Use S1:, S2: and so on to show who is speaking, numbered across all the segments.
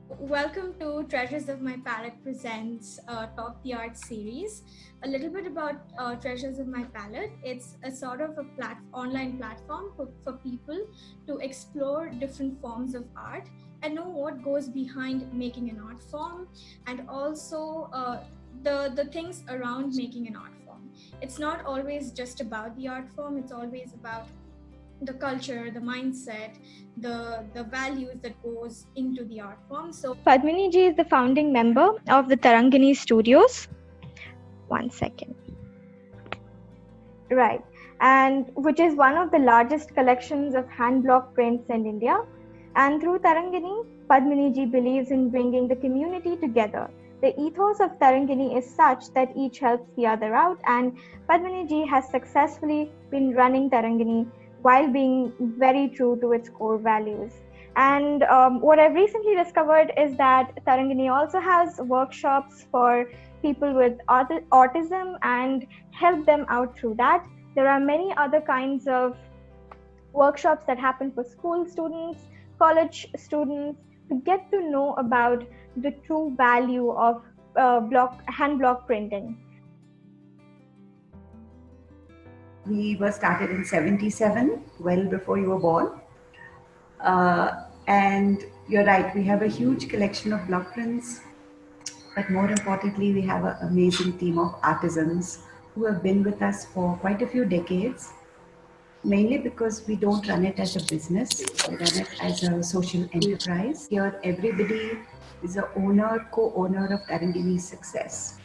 S1: Welcome to Treasures of My Palette presents Talk the Art series. A little bit about Treasures of My Palette. It's a sort of a online platform for people to explore different forms of art and know what goes behind making an art form, and also the things around making an art form. It's not always just about the art form, it's always about the culture, the mindset, the values that goes into the art form. So Padmini ji is the founding member of the Tharangini Studios. One second. Right. And which is one of the largest collections of hand block prints in India. And through Tharangini, Padmini ji believes in bringing the community together. The ethos of Tharangini is such that each helps the other out, and Padmini ji has successfully been running Tharangini while being very true to its core values. And what I've recently discovered is that Tharangini also has workshops for people with autism and help them out through that. There are many other kinds of workshops that happen for school students, college students, to get to know about the true value of hand block printing.
S2: We were started in 77, well before you were born. And you're right, we have a huge collection of block prints, but more importantly, we have an amazing team of artisans who have been with us for quite a few decades, mainly because we don't run it as a business, we run it as a social enterprise. Here, everybody is a owner, co-owner of Tharangini's success.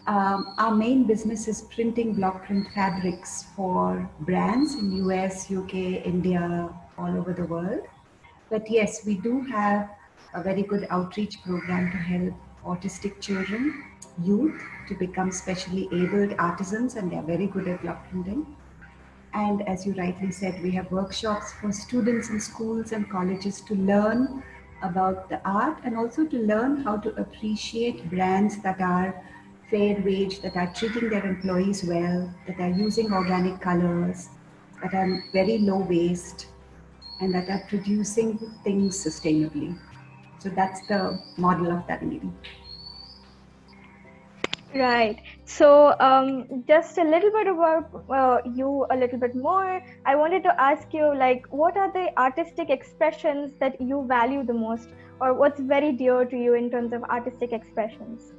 S2: Our main business is printing block print fabrics for brands in US, UK, India, all over the world. But yes, we do have a very good outreach program to help autistic children, youth to become specially abled artisans, and they're very good at block printing. And as you rightly said, we have workshops for students in schools and colleges to learn about the art and also to learn how to appreciate brands that are fair wage, that are treating their employees well, that are using organic colors, that are very low waste, and that are producing things sustainably. So that's the model of Tharangini.
S1: Right. So, just a little bit about you, a little bit more. I wanted to ask you, like, what are the artistic expressions that you value the most, or what's very dear to you in terms of artistic expressions?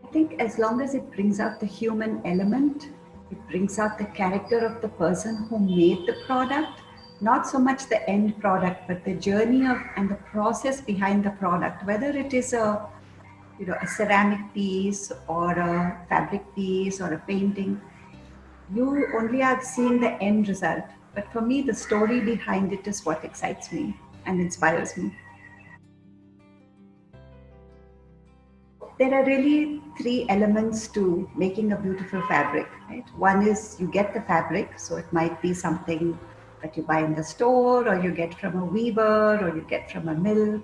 S2: I think as long as it brings out the human element, it brings out the character of the person who made the product, not so much the end product, but the journey of and the process behind the product, whether it is a ceramic piece or a fabric piece or a painting. You only are seeing the end result. But for me, the story behind it is what excites me and inspires me. There are really three elements to making a beautiful fabric, right? One is you get the fabric, so it might be something that you buy in the store or you get from a weaver or you get from a mill.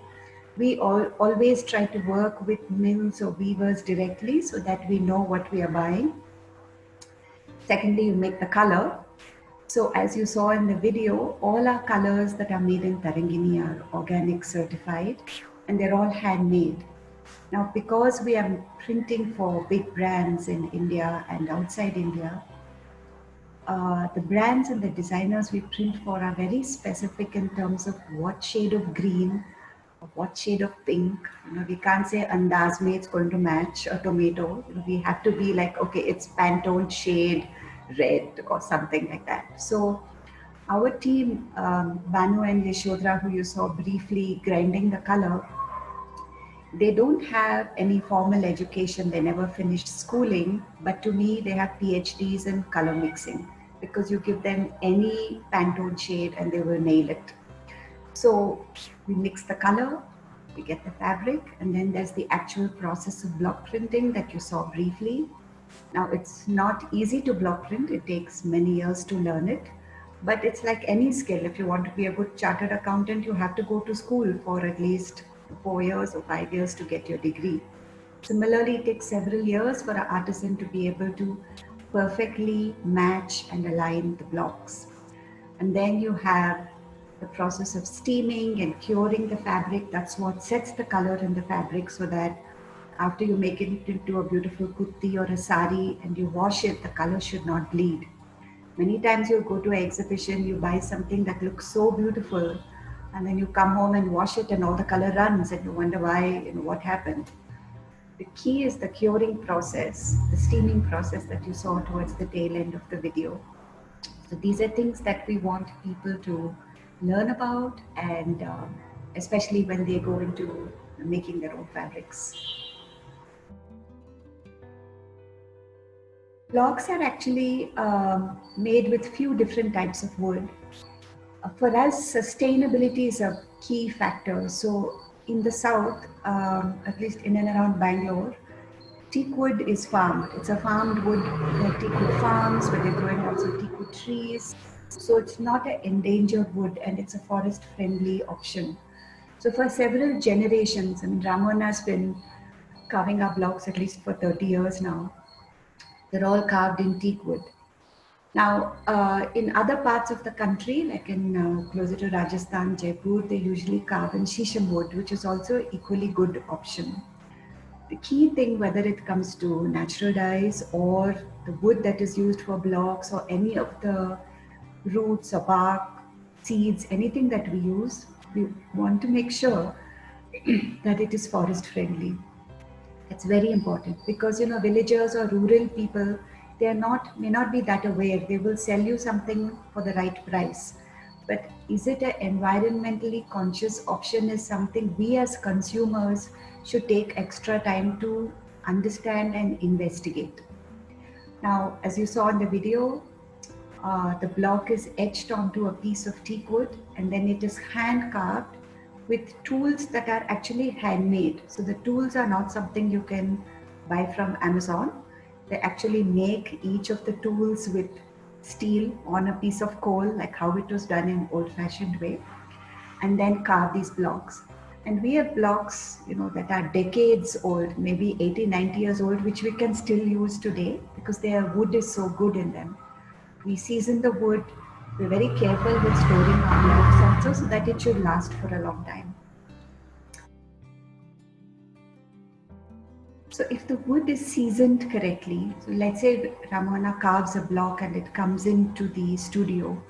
S2: We always try to work with mills or weavers directly so that we know what we are buying. Secondly, you make the color. So as you saw in the video, all our colors that are made in Tharangini are organic certified and they're all handmade. Now, because we are printing for big brands in India and outside India, the brands and the designers we print for are very specific in terms of what shade of green, or what shade of pink. We can't say Andaz mein it's going to match a tomato. We have to be like, okay, it's Pantone shade red or something like that. So our team, Banu and Yashodhara, who you saw briefly grinding the color, they don't have any formal education. They never finished schooling, but to me, they have PhDs in color mixing because you give them any Pantone shade and they will nail it. So we mix the color, we get the fabric, and then there's the actual process of block printing that you saw briefly. Now, it's not easy to block print. It takes many years to learn it, but it's like any skill. If you want to be a good chartered accountant, you have to go to school for at least 4 years or 5 years to get your degree. Similarly, it takes several years for an artisan to be able to perfectly match and align the blocks. And then you have the process of steaming and curing the fabric. That's what sets the color in the fabric, so that after you make it into a beautiful kurti or a sari and you wash it, the color should not bleed. Many times you go to an exhibition, you buy something that looks so beautiful, and then you come home and wash it and all the color runs and you wonder why, what happened. The key is the curing process, the steaming process that you saw towards the tail end of the video. So these are things that we want people to learn about, and especially when they go into making their own fabrics. Blocks are actually made with few different types of wood. For us, sustainability is a key factor. So in the south, at least in and around Bangalore, teak wood is farmed. It's a farmed wood. There are teak wood farms where they're growing also teak wood trees. So it's not an endangered wood, and it's a forest-friendly option. So for several generations, I mean, Ramon has been carving our blocks at least for 30 years now. They're all carved in teak wood. Now, in other parts of the country, like in closer to Rajasthan, Jaipur, they usually carve in shisham wood, which is also equally good option. The key thing, whether it comes to natural dyes or the wood that is used for blocks or any of the roots or bark, seeds, anything that we use, we want to make sure that it is forest friendly. It's very important because villagers or rural people, may not be that aware. They will sell you something for the right price, but is it an environmentally conscious option is something we as consumers should take extra time to understand and investigate. Now, as you saw in the video, the block is etched onto a piece of teak wood, and then it is hand carved with tools that are actually handmade. So the tools are not something you can buy from Amazon. They actually make each of the tools with steel on a piece of coal, like how it was done in old-fashioned way, and then carve these blocks. And we have blocks, that are decades old, maybe 80, 90 years old, which we can still use today because their wood is so good in them. We season the wood. We're very careful with storing our blocks also so that it should last for a long time. So if the wood is seasoned correctly, so let's say Ramona carves a block and it comes into the studio,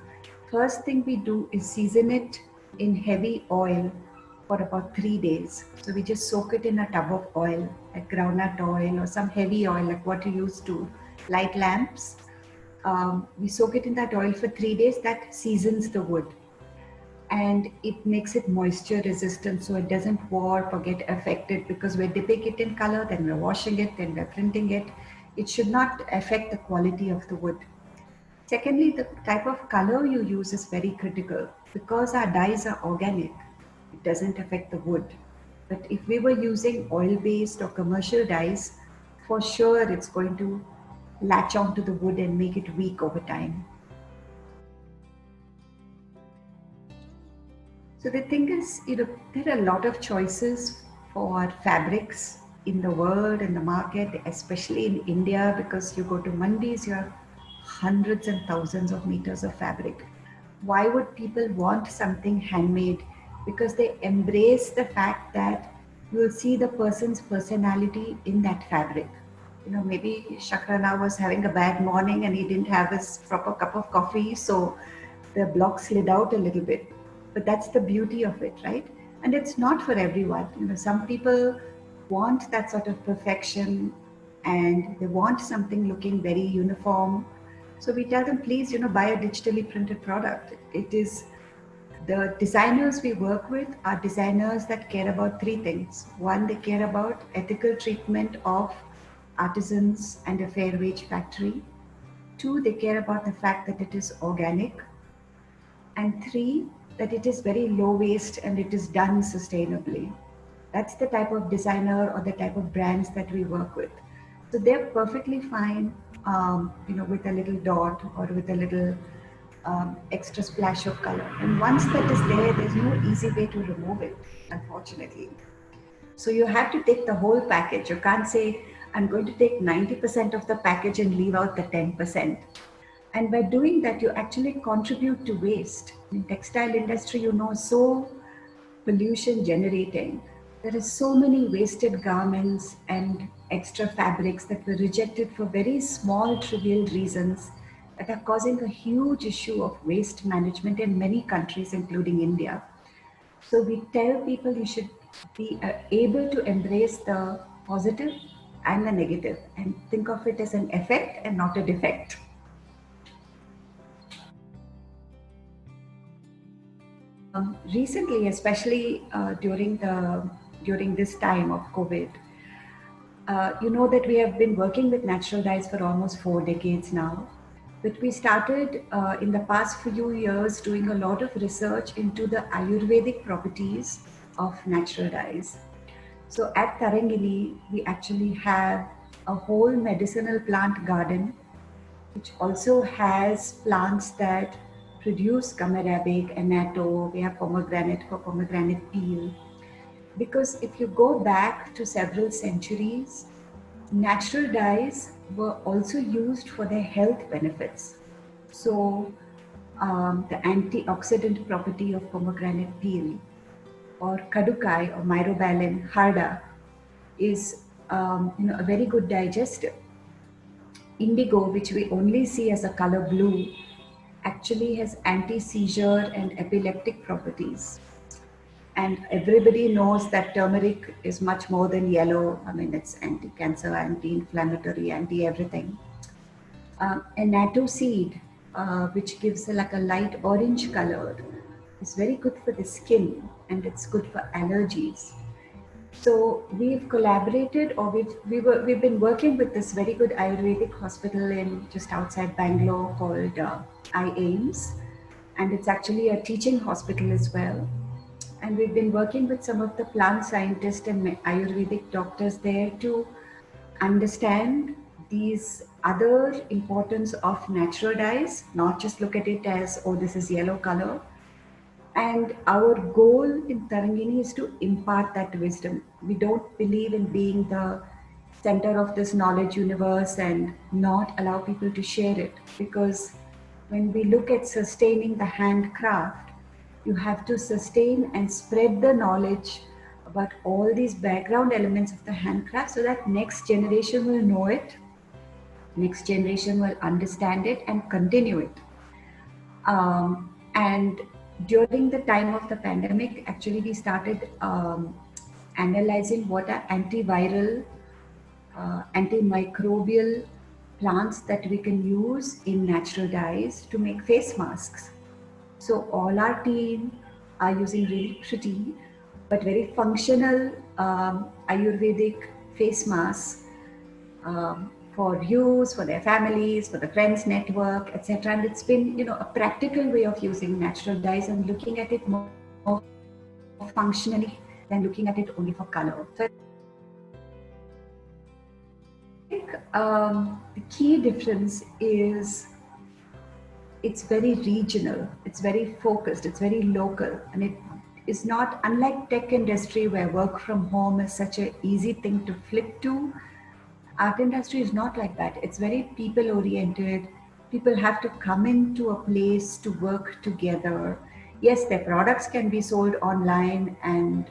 S2: first thing we do is season it in heavy oil for about 3 days. So we just soak it in a tub of oil, like groundnut oil or some heavy oil like what you use to light lamps. We soak it in that oil for 3 days. That seasons the wood and it makes it moisture resistant, so it doesn't warp or get affected, because we're dipping it in color, then we're washing it, then we're printing it. It should not affect the quality of the wood. Secondly, the type of color you use is very critical. Because our dyes are organic, it doesn't affect the wood. But if we were using oil-based or commercial dyes, for sure it's going to latch onto the wood and make it weak over time. So the thing is, there are a lot of choices for fabrics in the world, in the market, especially in India, because you go to mandis, you have hundreds and thousands of meters of fabric. Why would people want something handmade? Because they embrace the fact that you will see the person's personality in that fabric. Maybe Shakrana was having a bad morning and he didn't have his proper cup of coffee, so the block slid out a little bit. But that's the beauty of it, right? And it's not for everyone. Some people want that sort of perfection and they want something looking very uniform. So we tell them, please, buy a digitally printed product. It is the designers we work with are designers that care about three things. One, they care about ethical treatment of artisans and a fair wage factory. Two, they care about the fact that it is organic. And three, that it is very low waste and it is done sustainably. That's the type of designer or the type of brands that we work with. So they're perfectly fine, with a little dot or with a little extra splash of color. And once that is there, there's no easy way to remove it, unfortunately. So you have to take the whole package. You can't say, I'm going to take 90% of the package and leave out the 10%. And by doing that, you actually contribute to waste. In textile industry, so pollution generating. There are so many wasted garments and extra fabrics that were rejected for very small, trivial reasons that are causing a huge issue of waste management in many countries, including India. So we tell people you should be able to embrace the positive and the negative and think of it as an effect and not a defect. Recently, especially during this time of COVID, you know that we have been working with natural dyes for almost 4 decades now. But we started in the past few years doing a lot of research into the Ayurvedic properties of natural dyes. So at Tharangini, we actually have a whole medicinal plant garden, which also has plants that produce gum arabic, annatto, we have pomegranate for pomegranate peel. Because if you go back to several centuries, natural dyes were also used for their health benefits. So the antioxidant property of pomegranate peel or kadukai or myrobalan harda is a very good digestive. Indigo, which we only see as a color blue, actually has anti-seizure and epileptic properties. And everybody knows that turmeric is much more than yellow. I mean, it's anti-cancer, anti-inflammatory, anti-everything. Annatto seed, which gives like a light orange color, is very good for the skin and it's good for allergies. So we've collaborated, or we've been working with this very good Ayurvedic hospital in just outside Bangalore called IAIMS, and it's actually a teaching hospital as well. And we've been working with some of the plant scientists and Ayurvedic doctors there to understand these other importance of natural dyes, not just look at it as, oh, this is yellow color. And our goal in Tharangini is to impart that wisdom. We don't believe in being the center of this knowledge universe and not allow people to share it. Because when we look at sustaining the handcraft, you have to sustain and spread the knowledge about all these background elements of the handcraft so that next generation will know it, next generation will understand it and continue it. And during the time of the pandemic, actually we started analyzing what are antiviral, antimicrobial plants that we can use in natural dyes to make face masks. So all our team are using really pretty but very functional Ayurvedic face masks for use, for their families, for the friends network, etc. And it's been, a practical way of using natural dyes and looking at it more functionally than looking at it only for color. So I think the key difference is it's very regional, it's very focused, it's very local, and it is not unlike tech industry where work from home is such an easy thing to flip to. Art industry is not like that. It's very people oriented. People have to come into a place to work together. Yes, their products can be sold online and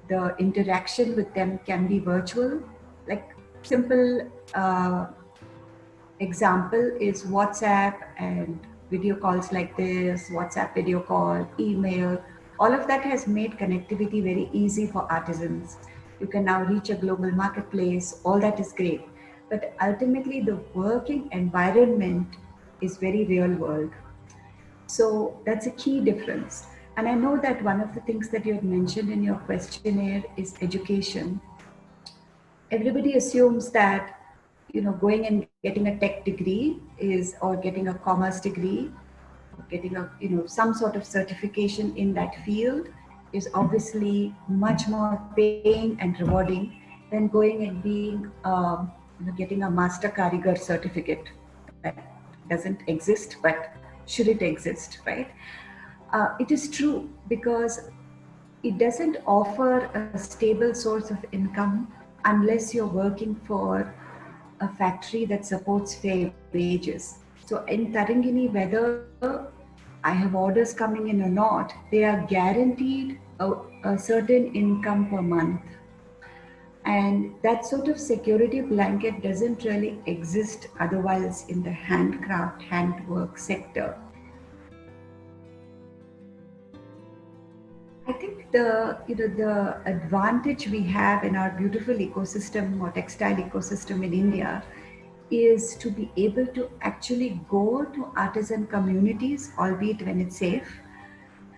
S2: the interaction with them can be virtual. Like simple example is WhatsApp and video calls like this, WhatsApp video call, email. All of that has made connectivity very easy for artisans. You can now reach a global marketplace. All that is great. But ultimately, the working environment is very real world. So that's a key difference. And I know that one of the things that you had mentioned in your questionnaire is education. Everybody assumes that, going and getting a tech degree is, or getting a commerce degree, or getting a, some sort of certification in that field is obviously much more paying and rewarding than going and being, getting a Master Karigar certificate that doesn't exist, but should it exist, right? It is true because it doesn't offer a stable source of income unless you're working for a factory that supports fair wages. So in Tharangini, whether I have orders coming in or not, they are guaranteed a certain income per month. And that sort of security blanket doesn't really exist otherwise in the handcraft, handwork sector. I think the advantage we have in our beautiful ecosystem or textile ecosystem in India is to be able to actually go to artisan communities, albeit when it's safe,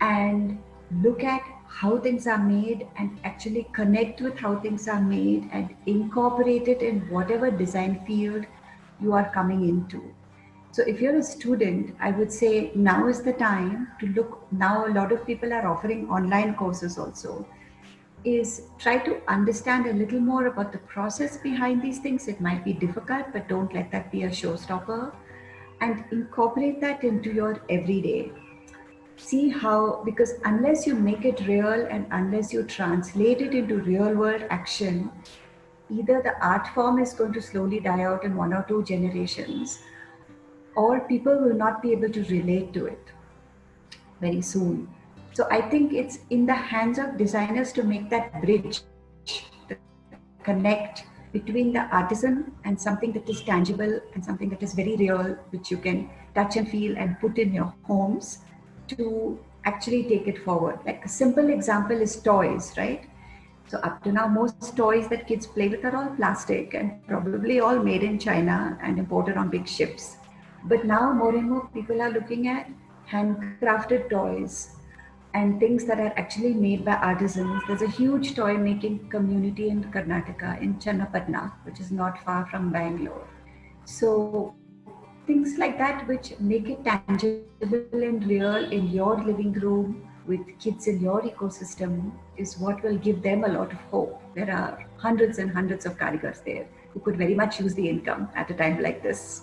S2: and look at how things are made and actually connect with how things are made and incorporate it in whatever design field you are coming into. So if you're a student, I would say now is the time to look. Now a lot of people are offering online courses also. Is try to understand a little more about the process behind these things. It might be difficult, but don't let that be a showstopper. And incorporate that into your everyday. See how, because unless you make it real and unless you translate it into real world action, either the art form is going to slowly die out in 1 or 2 generations, or people will not be able to relate to it very soon. So I think it's in the hands of designers to make that bridge, the connect between the artisan and something that is tangible and something that is very real, which you can touch and feel and put in your homes to actually take it forward. Like a simple example is toys, right? So up to now, most toys that kids play with are all plastic and probably all made in China and imported on big ships. But now more and more people are looking at handcrafted toys and things that are actually made by artisans. There's a huge toy making community in Karnataka, in Channapatna, which is not far from Bangalore. So things like that which make it tangible and real in your living room with kids in your ecosystem is what will give them a lot of hope. There are hundreds and hundreds of karigars there who could very much use the income at a time like this.